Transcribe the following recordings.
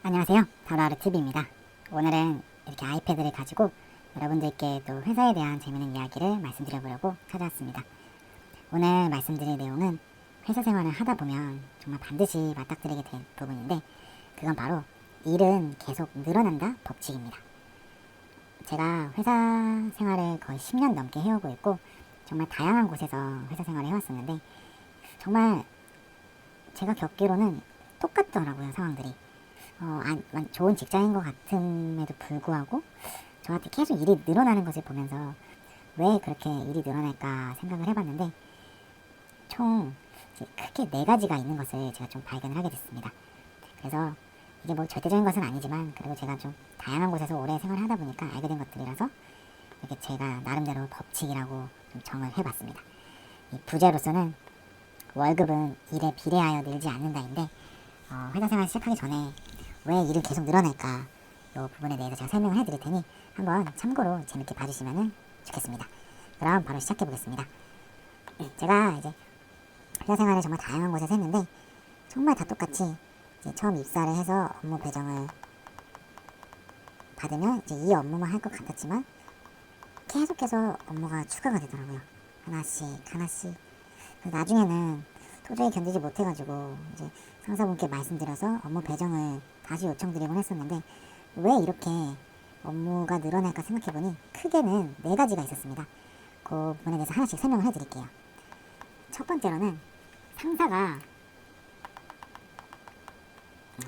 안녕하세요. 바로하루TV입니다. 오늘은 이렇게 아이패드를 가지고 여러분들께 또 회사에 대한 재미있는 이야기를 말씀드려보려고 찾아왔습니다. 오늘 말씀드릴 내용은 회사 생활을 하다 보면 정말 반드시 맞닥뜨리게 될 부분인데, 그건 바로 일은 계속 늘어난다 법칙입니다. 제가 회사 생활을 거의 10년 넘게 해오고 있고 정말 다양한 곳에서 회사 생활을 해왔었는데, 정말 제가 겪기로는 똑같더라고요, 상황들이. 좋은 직장인 것 같음에도 불구하고 저한테 계속 일이 늘어나는 것을 보면서 왜 그렇게 일이 늘어날까 생각을 해봤는데, 총 크게 4가지가 있는 것을 제가 좀 발견을 하게 됐습니다. 그래서 이게 뭐 절대적인 것은 아니지만, 그리고 제가 좀 다양한 곳에서 오래 생활을 하다 보니까 알게 된 것들이라서 이렇게 제가 나름대로 법칙이라고 좀 정을 해봤습니다. 이 부제로서는 월급은 일에 비례하여 늘지 않는다인데, 회사 생활 시작하기 전에 왜 일은 계속 늘어날까, 이 부분에 대해서 제가 설명을 해드릴 테니 한번 참고로 재밌게 봐주시면 좋겠습니다. 그럼 바로 시작해 보겠습니다. 제가 이제 회사 생활을 정말 다양한 곳에서 했는데, 정말 다 똑같이 이제 처음 입사를 해서 업무 배정을 받으면 이제 이 업무만 할 것 같았지만 계속해서 업무가 추가가 되더라고요. 하나씩 하나씩. 나중에는 도저히 견디지 못해가지고 이제 상사분께 말씀드려서 업무 배정을 다시 요청드리곤 했었는데, 왜 이렇게 업무가 늘어날까 생각해보니 크게는 4가지가 있었습니다. 그 부분에 대해서 하나씩 설명을 해드릴게요. 첫 번째로는 상사가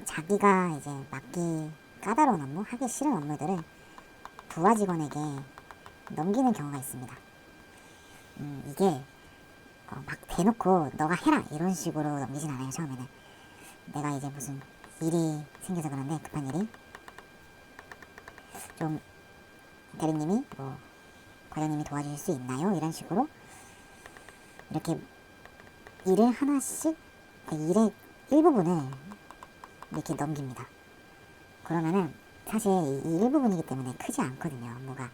자기가 이제 맡기 까다로운 업무, 하기 싫은 업무들을 부하 직원에게 넘기는 경우가 있습니다. 이게 막 대놓고 너가 해라 이런 식으로 넘기진 않아요. 처음에는 내가 이제 무슨 일이 생겨서 그런데, 급한 일이 좀 대리님이 뭐 과장님이 도와주실 수 있나요? 이런 식으로 이렇게 일을 하나씩, 일의 일부분을 이렇게 넘깁니다. 그러면은 사실 이 일부분이기 때문에 크지 않거든요, 업무가.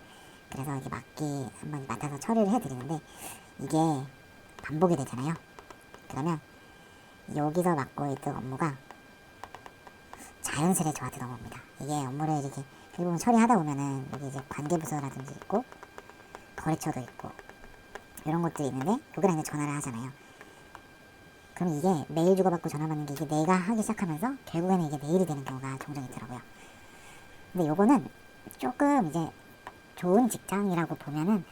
그래서 이렇게 한번 맡아서 처리를 해드리는데, 이게 반복이 되잖아요. 그러면 여기서 맡고 있던 업무가 자연스레 저한테 넘어옵니다. 이게 업무를 이렇게 일부분 처리하다 보면은 여기 이제 관계부서라든지 있고 거래처도 있고 이런 것들이 있는데, 여기랑 이제 전화를 하잖아요. 그럼 이게 메일 주고받고 전화 받는 게 이게 내가 하기 시작하면서 결국에는 이게 내 일이 되는 경우가 종종 있더라고요. 근데 요거는 조금 이제 좋은 직장이라고 보면은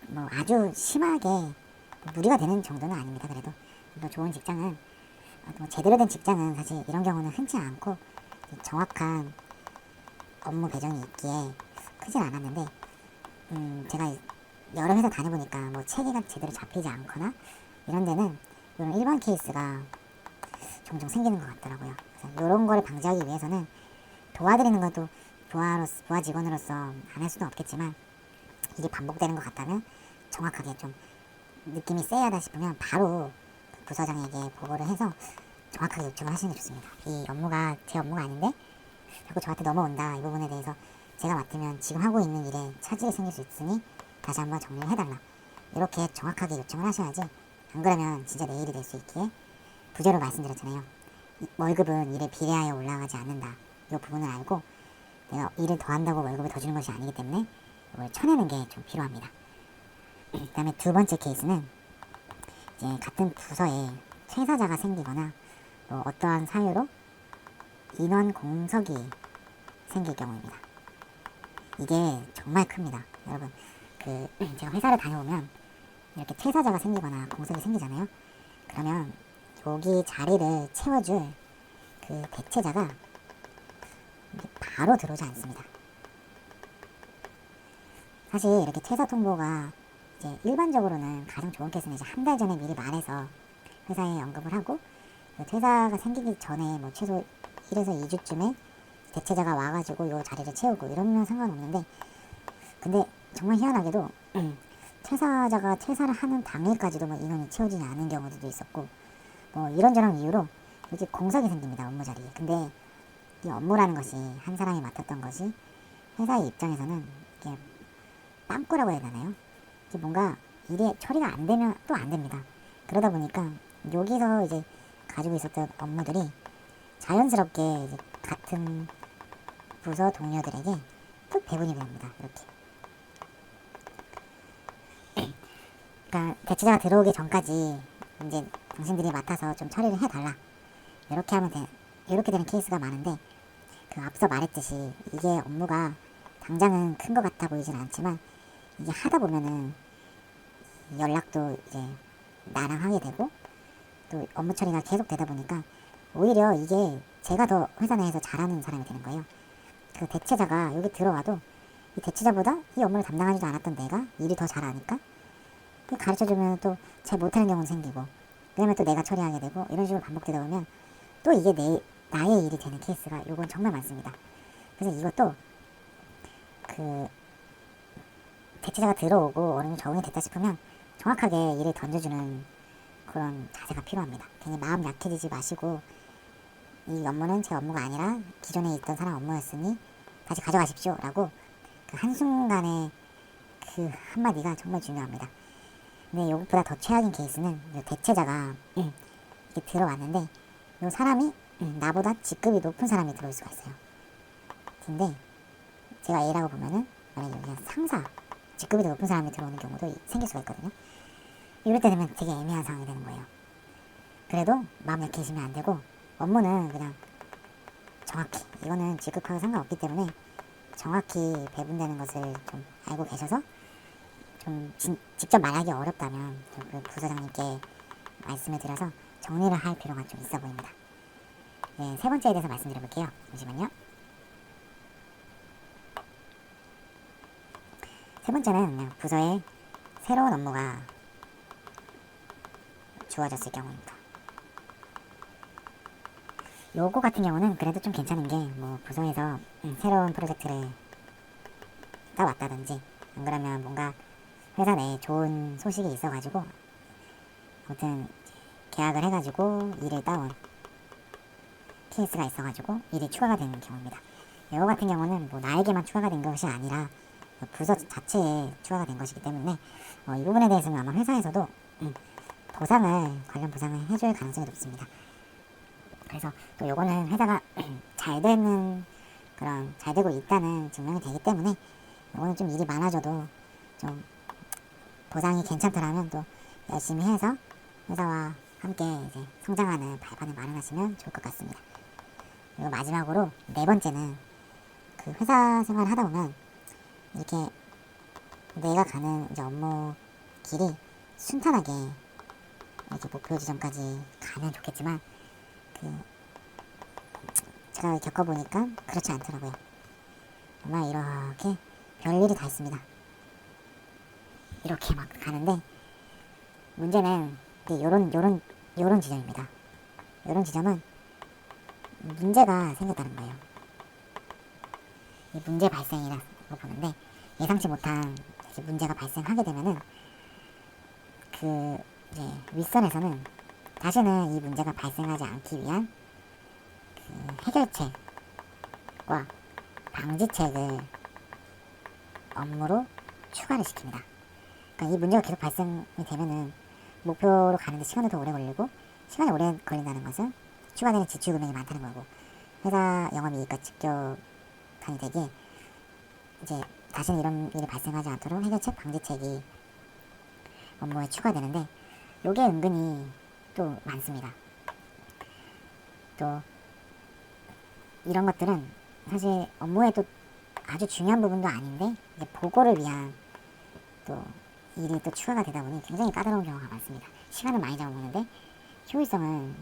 뭐 아주 심하게 무리가 되는 정도는 아닙니다. 그래도 뭐 좋은 직장은, 뭐 제대로 된 직장은 사실 이런 경우는 흔치 않고 정확한 업무 배정이 있기에 크진 않았는데, 제가 여러 회사 다녀보니까 뭐 체계가 제대로 잡히지 않거나 이런 데는 이런 일반 케이스가 종종 생기는 것 같더라고요. 그래서 이런 거를 방지하기 위해서는 도와드리는 것도 부하 직원으로서 안 할 수도 없겠지만, 일이 반복되는 것 같다면 정확하게 좀 느낌이 쎄하다 싶으면 바로 부서장에게 보고를 해서 정확하게 요청을 하시는 게 좋습니다. 이 업무가 제 업무가 아닌데 자꾸 저한테 넘어온다, 이 부분에 대해서 제가 맡으면 지금 하고 있는 일에 차질이 생길 수 있으니 다시 한번 정리를 해달라, 이렇게 정확하게 요청을 하셔야지, 안 그러면 진짜 내 일이 될 수 있기에, 부제로 말씀드렸잖아요. 월급은 일에 비례하여 올라가지 않는다, 이 부분을 알고 내가 일을 더 한다고 월급을 더 주는 것이 아니기 때문에 이걸 쳐내는 게 좀 필요합니다. 그 다음에 두 번째 케이스는 이제 같은 부서에 퇴사자가 생기거나 뭐 어떠한 사유로 인원 공석이 생길 경우입니다. 이게 정말 큽니다. 여러분, 제가 회사를 다녀오면 이렇게 퇴사자가 생기거나 공석이 생기잖아요. 그러면 여기 자리를 채워줄 그 대체자가 바로 들어오지 않습니다. 사실 이렇게 퇴사 통보가 이제 일반적으로는 가장 좋은 케이스는 이제 한 달 전에 미리 말해서 회사에 언급을 하고, 그 퇴사가 생기기 전에 뭐 최소 1에서 2주쯤에 대체자가 와가지고 요 자리를 채우고 이러면 상관없는데, 근데 정말 희한하게도 퇴사자가 퇴사를 하는 당일까지도 뭐 인원이 채워지지 않은 경우도 있었고, 뭐 이런저런 이유로 이렇게 공석이 생깁니다, 업무 자리에. 근데 이 업무라는 것이 한 사람이 맡았던 것이 회사의 입장에서는 이게 빵꾸라고 해야 되나요? 이게 뭔가 일이 처리가 안 되면 또 안 됩니다. 그러다 보니까 여기서 이제 가지고 있었던 업무들이 자연스럽게 이제 같은 부서 동료들에게 또 배분이 됩니다. 이렇게. 그러니까 대체자가 들어오기 전까지 이제 당신들이 맡아서 좀 처리를 해달라. 이렇게 하면 이렇게 되는 케이스가 많은데, 그 앞서 말했듯이 이게 업무가 당장은 큰 것 같아 보이진 않지만 이게 하다 보면은 연락도 이제 나랑 하게 되고 또 업무 처리가 계속 되다 보니까 오히려 이게 제가 더 회사 내에서 잘하는 사람이 되는 거예요. 그 대체자가 여기 들어와도 이 대체자보다 이 업무를 담당하지도 않았던 내가 일이 더 잘하니까 가르쳐주면 또 잘 못하는 경우는 생기고, 그다음에 또 내가 처리하게 되고, 이런 식으로 반복되다 보면 또 이게 나의 일이 되는 케이스가 요건 정말 많습니다. 그래서 이것도 그 대체자가 들어오고 어느 정도 적응이 됐다 싶으면 정확하게 일을 던져주는 그런 자세가 필요합니다. 괜히 마음 약해지지 마시고, 이 업무는 제 업무가 아니라 기존에 있던 사람 업무였으니 다시 가져가십시오 라고 그 한순간의 그 한마디가 정말 중요합니다. 근데 이것보다 더 최악인 케이스는 대체자가 이렇게 들어왔는데 이 사람이 나보다 직급이 높은 사람이 들어올 수가 있어요. 근데 제가 A라고 보면은 만약에 그냥 상사, 직급이 더 높은 사람이 들어오는 경우도 생길 수가 있거든요. 이럴 때 되면 되게 애매한 상황이 되는 거예요. 그래도 마음 약해지면 안 되고, 업무는 그냥 정확히, 이거는 직급하고 상관없기 때문에 정확히 배분되는 것을 좀 알고 계셔서 좀 직접 말하기 어렵다면 그 부서장님께 말씀을 드려서 정리를 할 필요가 좀 있어 보입니다. 네, 세 번째에 대해서 말씀드려볼게요. 잠시만요. 세 번째는 그냥 부서에 새로운 업무가 주어졌을 경우입니다. 요거 같은 경우는 그래도 좀 괜찮은 게, 뭐 부서에서 새로운 프로젝트를 따왔다든지, 안 그러면 뭔가 회사 내에 좋은 소식이 있어가지고 아무튼 계약을 해가지고 일을 따온 케이스가 있어가지고 일이 추가가 되는 경우입니다. 이거 같은 경우는 뭐 나에게만 추가가 된 것이 아니라 부서 자체에 추가가 된 것이기 때문에 이 부분에 대해서는 아마 회사에서도 관련 보상을 해줄 가능성이 높습니다. 그래서 또 요거는 회사가 잘 되고 있다는 증명이 되기 때문에 요거는 좀 일이 많아져도 좀 보상이 괜찮더라면 또 열심히 해서 회사와 함께 이제 성장하는 발판을 마련하시면 좋을 것 같습니다. 그리고 마지막으로 네 번째는 그 회사 생활을 하다 보면 이렇게 내가 가는 이제 업무 길이 순탄하게 이렇게 목표 지점까지 가면 좋겠지만 제가 겪어보니까 그렇지 않더라고요. 정말 이렇게 별일이 다 있습니다. 이렇게 막 가는데 문제는 요런 지점입니다. 요런 지점은 문제가 생겼다는 거예요. 이 문제 발생이라고 보는데, 예상치 못한 문제가 발생하게 되면은 이제 윗선에서는 다시는 이 문제가 발생하지 않기 위한 해결책과 방지책을 업무로 추가를 시킵니다. 그러니까 이 문제가 계속 발생이 되면은 목표로 가는데 시간도 더 오래 걸리고, 시간이 오래 걸린다는 것은 추가되는 지출 금액이 많다는 거고, 회사 영업이익과 직격탄이 되기에 이제 다시는 이런 일이 발생하지 않도록 해결책, 방지책이 업무에 추가되는데, 요게 은근히 또 많습니다. 또 이런 것들은 사실 업무에 또 아주 중요한 부분도 아닌데 이제 보고를 위한 또 일이 또 추가가 되다 보니 굉장히 까다로운 경우가 많습니다. 시간은 많이 잡아먹는데 효율성은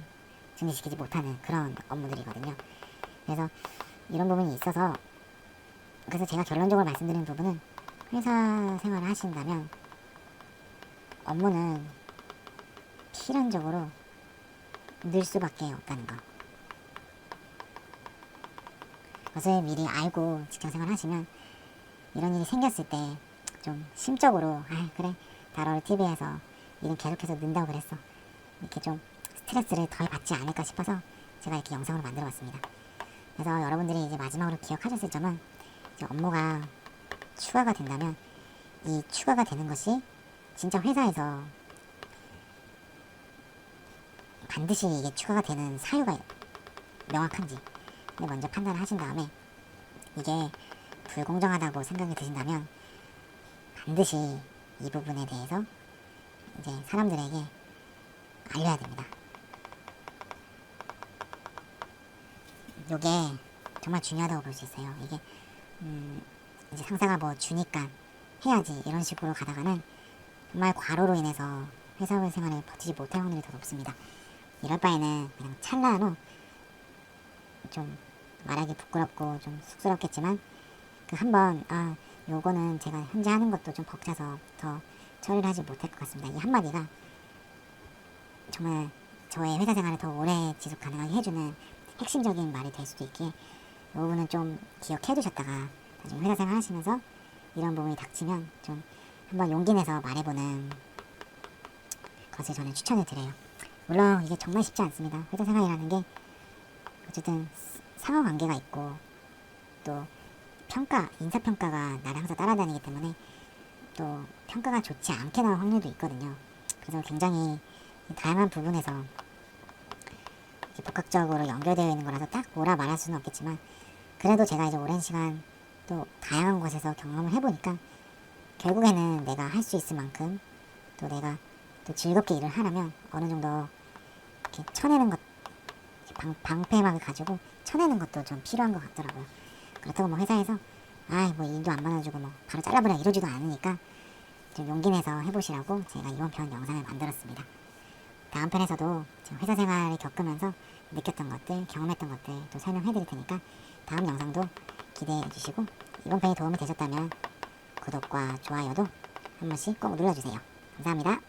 증진시키지 못하는 그런 업무들이거든요. 그래서 이런 부분이 있어서, 그래서 제가 결론적으로 말씀드리는 부분은, 회사 생활을 하신다면 업무는 필연적으로 늘 수밖에 없다는 거. 그것을 미리 알고 직장생활 하시면 이런 일이 생겼을 때 좀 심적으로 그래, 다뤄를 TV에서 일은 계속해서 는다고 그랬어, 이렇게 좀 스트레스를 덜 받지 않을까 싶어서 제가 이렇게 영상으로 만들어 봤습니다. 그래서 여러분들이 이제 마지막으로 기억하셨을 점은, 이제 업무가 추가가 된다면 이 추가가 되는 것이 진짜 회사에서 반드시 이게 추가가 되는 사유가 명확한지 먼저 판단을 하신 다음에, 이게 불공정하다고 생각이 드신다면 반드시 이 부분에 대해서 이제 사람들에게 알려야 됩니다. 요게 정말 중요하다고 볼 수 있어요. 이게 이제 상사가 뭐 주니까 해야지 이런 식으로 가다가는 정말 과로로 인해서 회사 생활을 버티지 못할 확률이 더 높습니다. 이럴 바에는 그냥 찰나로 좀 말하기 부끄럽고 좀 쑥스럽겠지만 그 한번 요거는 제가 현재 하는 것도 좀 벅차서 더 처리를 하지 못할 것 같습니다. 이 한마디가 정말 저의 회사 생활을 더 오래 지속 가능하게 해주는 핵심적인 말이 될 수도 있기에 이 부분은 좀 기억해 두셨다가 나중에 회사 생활 하시면서 이런 부분이 닥치면 좀 한번 용기 내서 말해보는 것을 저는 추천을 드려요. 물론 이게 정말 쉽지 않습니다. 회사 생활이라는 게 어쨌든 상하관계가 있고 또 인사평가가 나를 항상 따라다니기 때문에 또 평가가 좋지 않게 나올 확률도 있거든요. 그래서 굉장히 다양한 부분에서 이렇게 복합적으로 연결되어 있는 거라서 딱 뭐라 말할 수는 없겠지만 그래도 제가 이제 오랜 시간 또 다양한 곳에서 경험을 해보니까 결국에는 내가 할 수 있을 만큼 또 내가 또 즐겁게 일을 하려면 어느 정도 이렇게 쳐내는 것, 방패막을 가지고 쳐내는 것도 좀 필요한 것 같더라고요. 그렇다고 뭐 회사에서 뭐 일도 안 받아주고 뭐 바로 잘라버려 이러지도 않으니까 좀 용기 내서 해보시라고 제가 이번 편 영상을 만들었습니다. 다음 편에서도 제가 회사 생활을 겪으면서 느꼈던 것들, 경험했던 것들 또 설명해 드릴 테니까 다음 영상도 기대해 주시고 이번 편이 도움이 되셨다면 구독과 좋아요도 한 번씩 꼭 눌러주세요. 감사합니다.